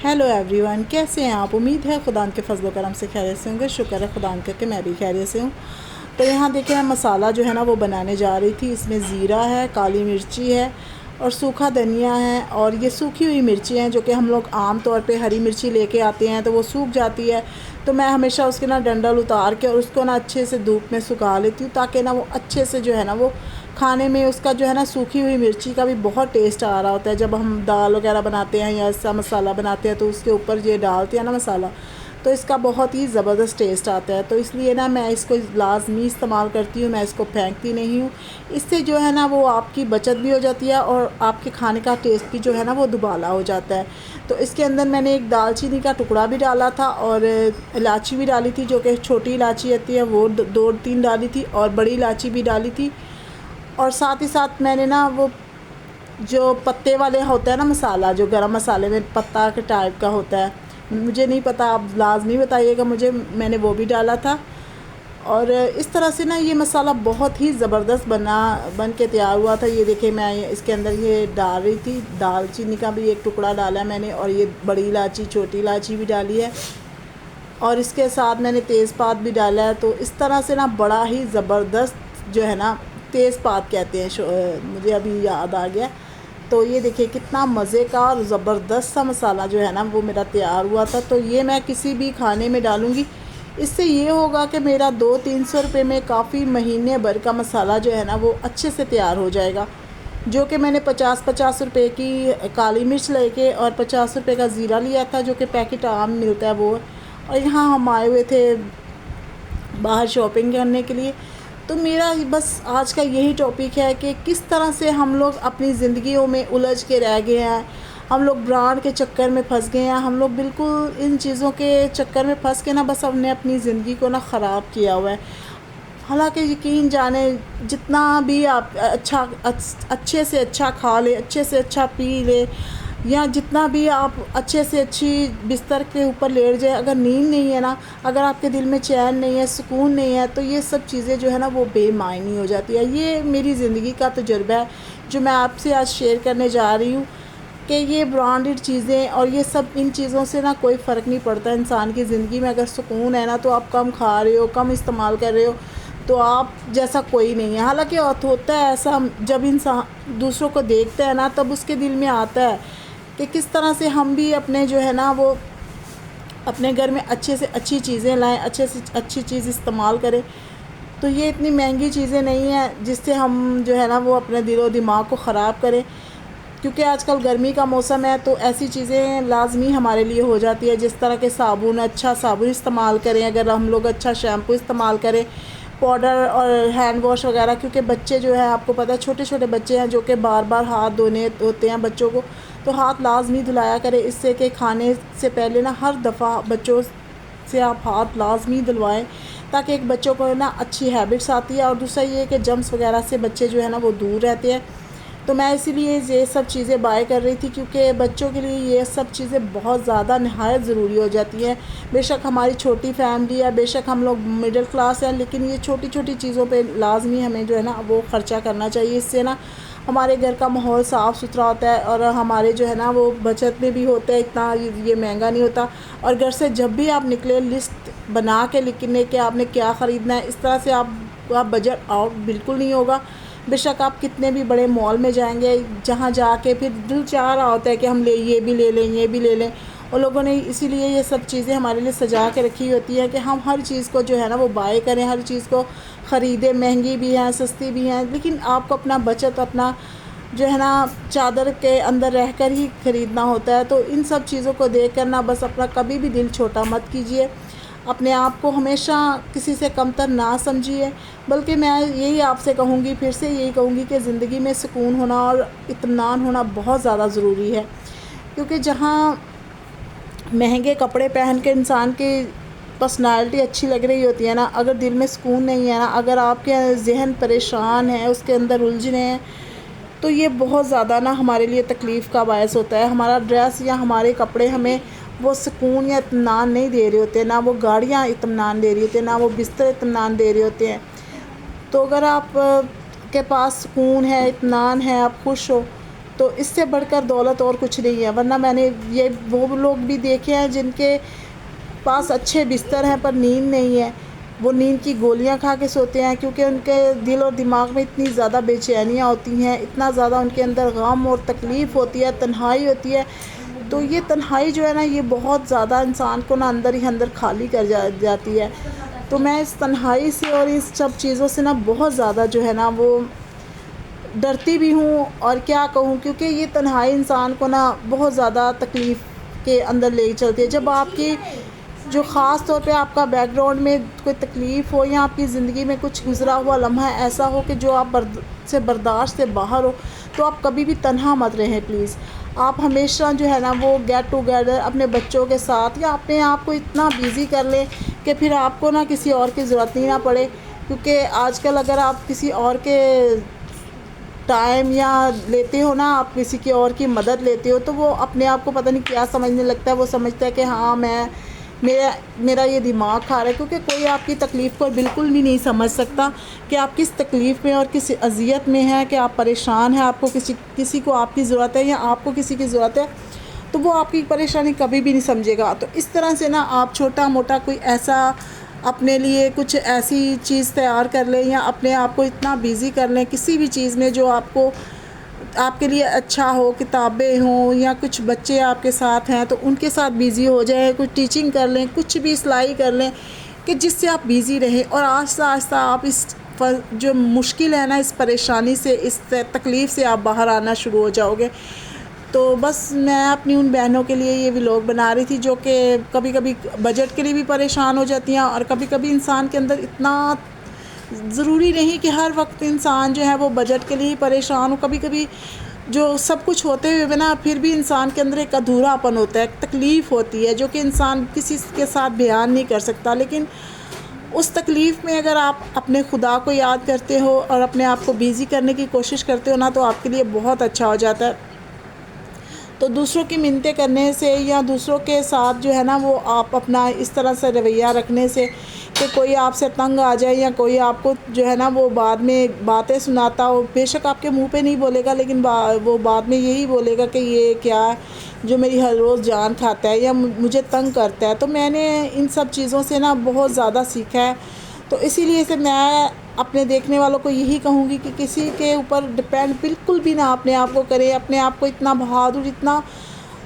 Hello everyone, कैसे हैं आप। उम्मीद है खुदा के फजल करम से खैरियत से होंगे। शुक्र है खुदा का कि मैं भी खैरियत से हूँ। तो यहाँ देखिए मैं मसाला जो है ना वो बनाने जा रही थी। इसमें ज़ीरा है, काली मिर्ची है और सूखा धनिया है और ये सूखी हुई मिर्ची हैं जो कि हम लोग आम तौर पे हरी मिर्ची लेके आते हैं तो वो सूख जाती है। तो मैं हमेशा उसके ना डंडल उतार के और उसको ना अच्छे से धूप में सुखा लेती हूँ ताकि ना वो अच्छे से जो है ना वो खाने में उसका जो है ना सूखी हुई मिर्ची का भी बहुत टेस्ट आ रहा होता है। जब हम दाल वगैरह बनाते हैं या ऐसा मसाला बनाते हैं तो उसके ऊपर ये डालते हैं ना मसाला, तो इसका बहुत ही ज़बरदस्त टेस्ट आता है। तो इसलिए ना मैं इसको लाजमी इस्तेमाल करती हूँ, मैं इसको फेंकती नहीं हूँ। इससे जो है ना वो आपकी बचत भी हो जाती है और आपके खाने का टेस्ट भी जो है ना वो दुबाला हो जाता है। तो इसके अंदर मैंने एक दालचीनी का टुकड़ा भी डाला था और इलायची भी डाली थी, जो कि छोटी इलायची आती है वो 2-3 डाली थी और बड़ी इलायची भी डाली थी। और साथ ही साथ मैंने ना वो जो पत्ते वाले होता है ना मसाला, जो गरम मसाले में पत्ता के टाइप का होता है, मुझे नहीं पता, आप लाजमी बताइएगा मुझे, मैंने वो भी डाला था। और इस तरह से ना ये मसाला बहुत ही ज़बरदस्त बन के तैयार हुआ था। ये देखिए मैं इसके अंदर ये डाल रही थी, दालचीनी का भी एक टुकड़ा डाला है मैंने और ये बड़ी इलायची छोटी इलायची भी डाली है और इसके साथ मैंने तेज़पात भी डाला है। तो इस तरह से ना बड़ा ही ज़बरदस्त जो है ना, तेज़पात कहते हैं, मुझे अभी याद आ गया। तो ये देखिए कितना मज़े का और ज़बरदस्त सा मसाला जो है ना वो मेरा तैयार हुआ था। तो ये मैं किसी भी खाने में डालूँगी, इससे ये होगा कि मेरा 200-300 रुपये में काफ़ी महीने भर का मसाला जो है ना वो अच्छे से तैयार हो जाएगा। जो कि मैंने 50-50 रुपये की काली मिर्च लेके और 50 रुपये का ज़ीरा लिया था, जो कि पैकेट आम मिलता है वो। और यहाँ हम आए हुए थे बाहर शॉपिंग करने के लिए। तो मेरा बस आज का यही टॉपिक है कि किस तरह से हम लोग अपनी ज़िंदगियों में उलझ के रह गए हैं। हम लोग ब्रांड के चक्कर में फंस गए हैं, हम लोग बिल्कुल इन चीज़ों के चक्कर में फंस के ना बस हमने अपनी ज़िंदगी को ना ख़राब किया हुआ है। हालांकि यकीन जाने जितना भी आप अच्छे से अच्छा खा ले, अच्छे से अच्छा पी ले, या जितना भी आप अच्छे से अच्छी बिस्तर के ऊपर लेट जाए, अगर नींद नहीं है ना, अगर आपके दिल में चैन नहीं है, सुकून नहीं है, तो ये सब चीज़ें जो है ना वो बेमायनी हो जाती है। ये मेरी ज़िंदगी का तजुर्बा है जो मैं आपसे आज शेयर करने जा रही हूँ कि ये ब्रांडेड चीज़ें और ये सब, इन चीज़ों से ना कोई फ़र्क नहीं पड़ता। इंसान की ज़िंदगी में अगर सुकून है ना तो आप कम खा रहे हो, कम इस्तेमाल कर रहे हो, तो आप जैसा कोई नहीं है। हालांकि होता है ऐसा, जब इंसान दूसरों को देखता है ना तब उसके दिल में आता है कि किस तरह से हम भी अपने जो है ना वो अपने घर में अच्छे से अच्छी चीज़ें लाएं, अच्छे से अच्छी चीज़ इस्तेमाल करें। तो ये इतनी महंगी चीज़ें नहीं हैं जिससे हम जो है ना वो अपने दिलो दिमाग को ख़राब करें, क्योंकि आजकल गर्मी का मौसम है तो ऐसी चीज़ें लाजमी हमारे लिए हो जाती है। जिस तरह के साबुन, अच्छा साबुन इस्तेमाल करें, अगर हम लोग अच्छा शैम्पू इस्तेमाल करें, पाउडर और हैंड वॉश वगैरह, क्योंकि बच्चे जो है आपको पता है छोटे छोटे बच्चे हैं जो कि बार बार हाथ धोने होते हैं बच्चों को, तो हाथ लाजमी धुलाया करें। इससे कि खाने से पहले ना हर दफ़ा बच्चों से आप हाथ लाजमी धुलवाएं ताकि एक बच्चों को ना अच्छी हैबिट्स आती है। और दूसरा ये कि जम्स वगैरह से बच्चे जो है ना वो दूर रहते हैं। तो मैं इसीलिए ये सब चीज़ें बाय कर रही थी, क्योंकि बच्चों के लिए ये सब चीज़ें बहुत ज़्यादा नहायत ज़रूरी हो जाती हैं। बेशक हमारी छोटी फैमिली है, बेशक हम लोग मिडिल क्लास हैं, लेकिन ये छोटी छोटी चीज़ों पे लाजमी हमें जो है ना वो ख़र्चा करना चाहिए। इससे ना हमारे घर का माहौल साफ़ सुथरा होता है और हमारे जो है ना वो बचत में भी होता है, इतना ये महंगा नहीं होता। और घर से जब भी आप निकले लिस्ट बना के लिखने के आपने क्या ख़रीदना है, इस तरह से आप बजट आउट बिल्कुल नहीं होगा। बेशक आप कितने भी बड़े मॉल में जाएंगे, जहाँ जाके फिर दिल चाह रहा होता है कि हम ये भी ले लें, ये भी ले लें। उन लोगों ने इसीलिए ये सब चीज़ें हमारे लिए सजा के रखी होती हैं कि हम हर चीज़ को जो है ना वो बाय करें, हर चीज़ को ख़रीदें। महंगी भी हैं, सस्ती भी हैं, लेकिन आपको अपना बचत, अपना जो है ना चादर के अंदर रहकर ही ख़रीदना होता है। तो इन सब चीज़ों को देख कर ना बस अपना कभी भी दिल छोटा मत कीजिए, अपने आप को हमेशा किसी से कमतर ना समझिए। बल्कि मैं यही आपसे कहूँगी, फिर से यही कहूँगी कि ज़िंदगी में सुकून होना और इत्मीनान होना बहुत ज़्यादा ज़रूरी है। क्योंकि जहाँ महंगे कपड़े पहन के इंसान की पर्सनालिटी अच्छी लग रही होती है ना, अगर दिल में सुकून नहीं है ना, अगर आपके ज़हन परेशान है, उसके अंदर उलझने हैं, तो ये बहुत ज़्यादा ना हमारे लिए तकलीफ़ का बायस होता है। हमारा ड्रेस या हमारे कपड़े हमें वो सुकून या इत्मीनान नहीं दे रहे होते, ना वो गाड़ियाँ इत्मीनान दे रही होती हैं, ना वो बिस्तर इत्मीनान दे रहे होते हैं। तो अगर आप के पास सुकून है, इत्मीनान है, आप खुश हो, تو اس سے بڑھ کر دولت اور کچھ نہیں ہے. ورنہ میں نے یہ وہ لوگ بھی دیکھے ہیں جن کے پاس اچھے بستر ہیں پر نیند نہیں ہے، وہ نیند کی گولیاں کھا کے سوتے ہیں، کیونکہ ان کے دل اور دماغ میں اتنی زیادہ بے چینیاں ہوتی ہیں، اتنا زیادہ ان کے اندر غم اور تکلیف ہوتی ہے، تنہائی ہوتی ہے. تو یہ تنہائی جو ہے نا، یہ بہت زیادہ انسان کو نا اندر ہی اندر خالی کر جاتی ہے. تو میں اس تنہائی سے اور اس سب چیزوں سے نا بہت زیادہ جو ہے نا وہ ڈرتی بھی ہوں. اور کیا کہوں، کیونکہ یہ تنہائی انسان کو نا بہت زیادہ تکلیف کے اندر لے چلتی ہے. جب آپ کی جو خاص طور پہ آپ کا بیک گراؤنڈ میں کوئی تکلیف ہو، یا آپ کی زندگی میں کچھ گزرا ہوا لمحہ ایسا ہو کہ جو آپ سے برداشت سے باہر ہو، تو آپ کبھی بھی تنہا مت رہیں پلیز. آپ ہمیشہ جو ہے نا وہ گیٹ ٹوگیدر اپنے بچوں کے ساتھ یا اپنے آپ کو اتنا بیزی کر لیں کہ پھر آپ کو نا کسی اور کی ضرورت نہیں نہ پڑے. کیونکہ آج کل اگر آپ کسی اور کے ٹائم یا لیتے ہو نا، آپ کسی کی اور کی مدد لیتے ہو، تو وہ اپنے آپ کو پتہ نہیں کیا سمجھنے لگتا ہے. وہ سمجھتا ہے کہ ہاں میرا یہ دماغ کھا رہا ہے. کیونکہ کوئی آپ کی تکلیف کو بالکل بھی نہیں سمجھ سکتا کہ آپ کس تکلیف میں اور کس اذیت میں ہیں، کہ آپ پریشان ہیں، آپ کو کسی کو آپ کی ضرورت ہے یا آپ کو کسی کی ضرورت ہے، تو وہ آپ کی پریشانی کبھی بھی نہیں سمجھے گا. تو اس طرح سے نا آپ چھوٹا موٹا کوئی ایسا اپنے لیے کچھ ایسی چیز تیار کر لیں، یا اپنے آپ کو اتنا بیزی کر لیں کسی بھی چیز میں جو آپ کے لیے اچھا ہو. کتابیں ہوں یا کچھ بچے آپ کے ساتھ ہیں تو ان کے ساتھ بیزی ہو جائیں، کچھ ٹیچنگ کر لیں، کچھ بھی سلائی کر لیں، کہ جس سے آپ بیزی رہیں. اور آہستہ آہستہ آپ اس جو مشکل ہے نا، اس پریشانی سے، اس تکلیف سے آپ باہر آنا شروع ہو جاؤ گے. تو بس میں اپنی ان بہنوں کے لیے یہ ولاگ بنا رہی تھی جو کہ کبھی کبھی بجٹ کے لیے بھی پریشان ہو جاتی ہیں، اور کبھی کبھی انسان کے اندر اتنا ضروری نہیں کہ ہر وقت انسان جو ہے وہ بجٹ کے لیے ہی پریشان ہو. کبھی کبھی جو سب کچھ ہوتے ہوئے نا پھر بھی انسان کے اندر ایک ادھورا پن ہوتا ہے، ایک تکلیف ہوتی ہے جو کہ انسان کسی کے ساتھ بیان نہیں کر سکتا. لیکن اس تکلیف میں اگر آپ اپنے خدا کو یاد کرتے ہو اور اپنے آپ کو بیزی کرنے کی کوشش کرتے ہو نا، تو آپ کے لیے بہت اچھا ہو جاتا ہے. تو دوسروں کی منتیں کرنے سے یا دوسروں کے ساتھ جو ہے نا وہ آپ اپنا اس طرح سے رویہ رکھنے سے کہ کوئی آپ سے تنگ آ جائے، یا کوئی آپ کو جو ہے نا وہ بعد میں باتیں سناتا ہو، بے شک آپ کے منہ پہ نہیں بولے گا، لیکن وہ بعد میں یہی بولے گا کہ یہ کیا ہے جو میری ہر روز جان کھاتا ہے یا مجھے تنگ کرتا ہے. تو میں نے ان سب چیزوں سے نا بہت زیادہ سیکھا ہے. تو اسی لیے سے میں اپنے دیکھنے والوں کو یہی کہوں گی کہ کسی کے اوپر ڈپینڈ بالکل بھی نہ اپنے آپ کو کریں. اپنے آپ کو اتنا بہادر، اتنا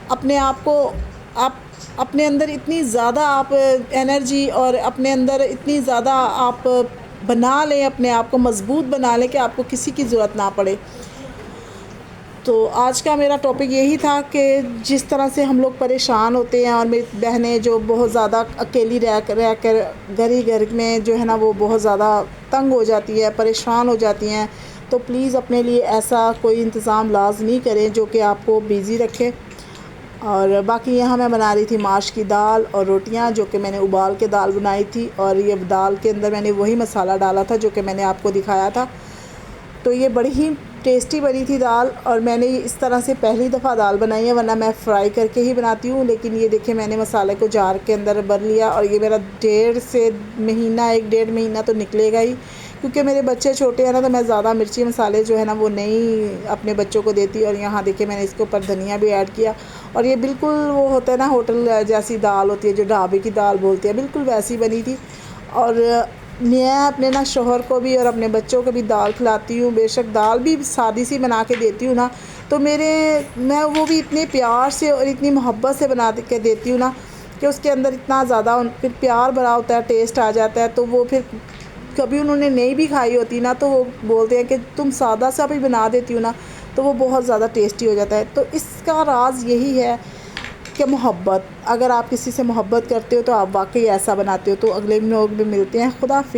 اپنے آپ کو آپ اپنے اندر اتنی زیادہ آپ انرجی اور اپنے اندر اتنی زیادہ آپ بنا لیں، اپنے آپ کو مضبوط بنا لیں کہ آپ کو کسی کی ضرورت نہ پڑے. تو آج کا میرا ٹاپک یہی تھا کہ جس طرح سے ہم لوگ پریشان ہوتے ہیں، اور میری بہنیں جو بہت زیادہ اکیلی رہ کر گھر ہی گھر میں جو ہے نا وہ بہت زیادہ تنگ ہو جاتی ہے، پریشان ہو جاتی ہیں. تو پلیز اپنے لیے ایسا کوئی انتظام لازمی کریں جو کہ آپ کو بیزی رکھے. اور باقی یہاں میں بنا رہی تھی ماش کی دال اور روٹیاں، جو کہ میں نے ابال کے دال بنائی تھی، اور یہ دال کے اندر میں نے وہی مسالہ ڈالا تھا جو کہ میں نے آپ کو دکھایا تھا. تو یہ بڑی ہی ٹیسٹی بنی تھی دال. اور میں نے اس طرح سے پہلی دفعہ دال بنائی ہے، ورنہ میں فرائی کر کے ہی بناتی ہوں. لیکن یہ دیکھیں میں نے مسالے کو جار کے اندر بھر لیا، اور یہ میرا 1.5 مہینہ تو نکلے گا ہی. کیونکہ میرے بچے چھوٹے ہیں نا، تو میں زیادہ مرچی مسالے جو ہے نا وہ نہیں اپنے بچوں کو دیتی. اور یہاں دیکھیں میں نے اس کے اوپر دھنیا بھی ایڈ کیا. اور یہ بالکل وہ ہوتا ہے نا ہوٹل جیسی دال ہوتی ہے جو ڈھابے کی دال بولتے ہیں، بالکل ویسی بنی تھی. اور میں اپنے نا شوہر کو بھی اور اپنے بچوں کو بھی دال کھلاتی ہوں. بے شک دال بھی سادی سی بنا کے دیتی ہوں نا، تو میں وہ بھی اتنے پیار سے اور اتنی محبت سے بنا کے دیتی ہوں نا کہ اس کے اندر اتنا زیادہ پھر پیار بھرا ہوتا ہے، ٹیسٹ آ جاتا ہے. تو وہ پھر کبھی انہوں نے نہیں بھی کھائی ہوتی نا، تو وہ بولتے ہیں کہ تم سادہ سا بھی بنا دیتی ہو نا، تو وہ بہت زیادہ ٹیسٹی ہو جاتا ہے. تو اس کا راز یہی ہے کہ محبت. اگر آپ کسی سے محبت کرتے ہو تو آپ واقعی ایسا بناتے ہو. تو اگلے ولاگ میں ملتے ہیں. خدا حافظ.